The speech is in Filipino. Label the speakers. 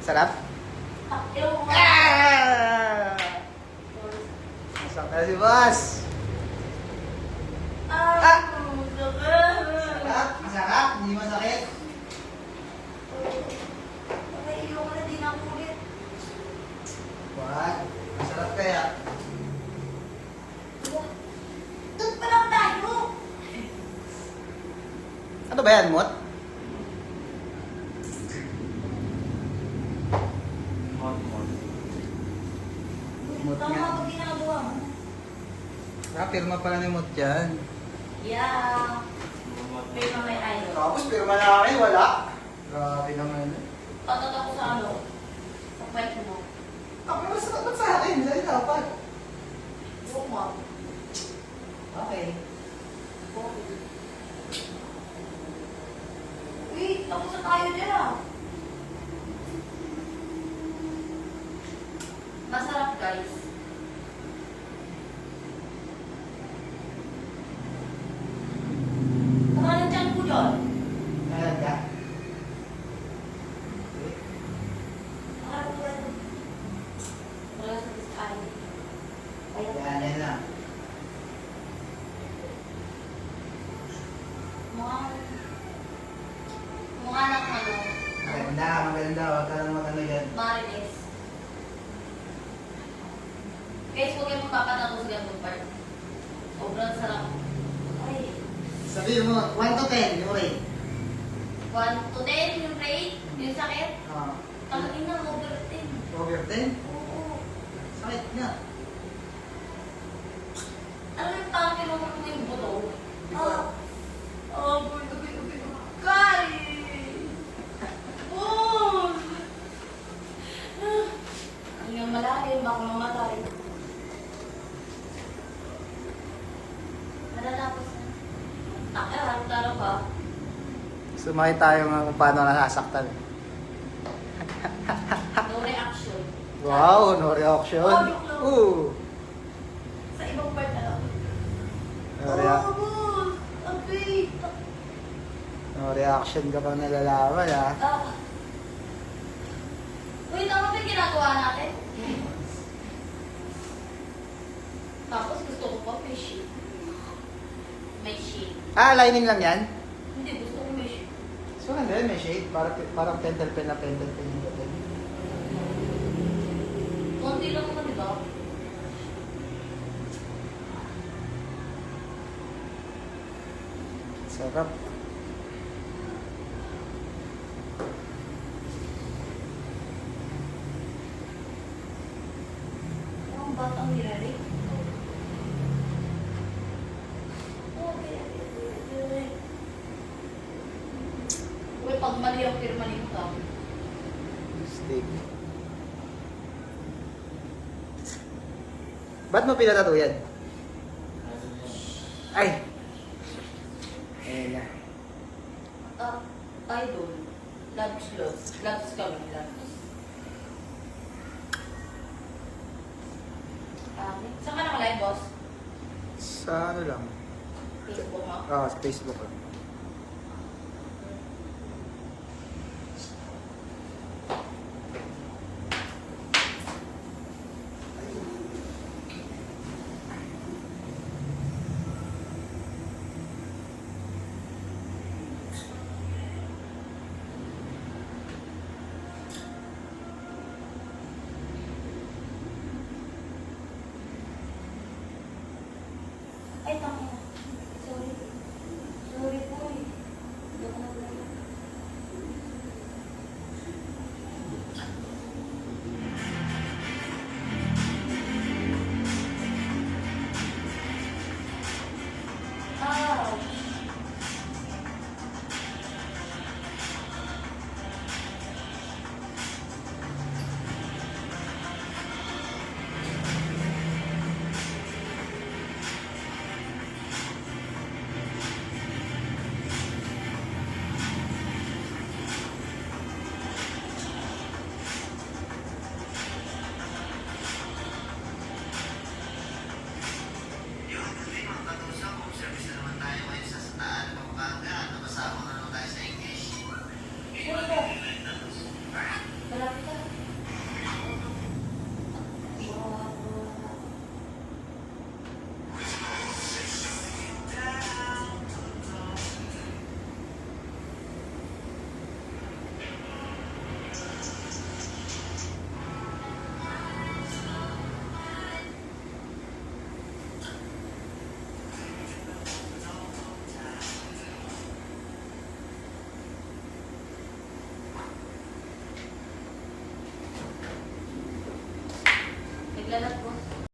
Speaker 1: Sarap?
Speaker 2: Ewan ko.
Speaker 1: Ah! Masarap na si boss. Masarap? Masarap? Hindi masakit?
Speaker 2: Iyo ko na din ang ulit.
Speaker 1: What? Masarap kaya?
Speaker 2: Doon pa lang tayo.
Speaker 1: Ano ba yan, Mot? Mot
Speaker 2: Tama
Speaker 1: nga.
Speaker 2: pag ginagawa mo.
Speaker 1: Pirma pala ni Mot yan.
Speaker 2: Yeah. May mga may idol.
Speaker 1: Tapos pirma na kami, wala. Grabe naman.
Speaker 2: Patot ako sa ano. Sa kwento mo.
Speaker 1: Ako mas ba't sa akin? Sa'yo dapat.
Speaker 2: Oo nga.
Speaker 1: Okay.
Speaker 2: Uy, tapos na tayo dyan ah. Masarap guys. Tama ng tiyan ko dyan.
Speaker 1: Talaga?
Speaker 2: Wala sa disay.
Speaker 1: Yan, yan na.
Speaker 2: Mukha ng ano.
Speaker 1: Maganda, maganda. Huwag ka lang maganda yan.
Speaker 2: Marites. Guys, huwag kayong magpapatato sa ganitong part. Sobrang sarap. Ay.
Speaker 1: Sabihin mo, 1 to 10, yung rate.
Speaker 2: 1 to 10 yung rate, yung sakit.
Speaker 1: Ah.
Speaker 2: Tangin na, over 10.
Speaker 1: Over 10?
Speaker 2: Oo.
Speaker 1: Sakit nga.
Speaker 2: Ano yung parang kinukulong mo yung buto?
Speaker 1: Di ba?
Speaker 2: Gabi. Kari! Oh! Ang yung malalim, baka mamatay. Malalapos na. Taro ka.
Speaker 1: Sumakit tayo nga kung paano nasasaktan.
Speaker 2: No reaction.
Speaker 1: Wow, no reaction.
Speaker 2: Oh, joke lang.
Speaker 1: Ooh.
Speaker 2: Sa ibang part na lang.
Speaker 1: No, rea-
Speaker 2: boss! Okay.
Speaker 1: no reaction ka pang nalalaman, ha?
Speaker 2: Wait, ano ba yung ginagawa natin? Tapos gusto ko pa may shade. May shade.
Speaker 1: Ah, lining lang yan?
Speaker 2: Hindi, gusto ko may shade.
Speaker 1: So, ganda yun, may shade. Parang pentel pen na pentel pen yung dating.
Speaker 2: Konti lang naman, di ba?
Speaker 1: Sarap.
Speaker 2: Ang batang nilari. Uy, pag mali ang pirma nito ka.
Speaker 1: Stick. Ba't mo pinatato yan? Ay! Ayan na.
Speaker 2: Idol. Labs love. Labs kami. Labs. Saan ka nakalive, boss?
Speaker 1: Sa ano lang?
Speaker 2: Facebook mo?
Speaker 1: Ah, sa Facebook lang.
Speaker 2: Ay, tama.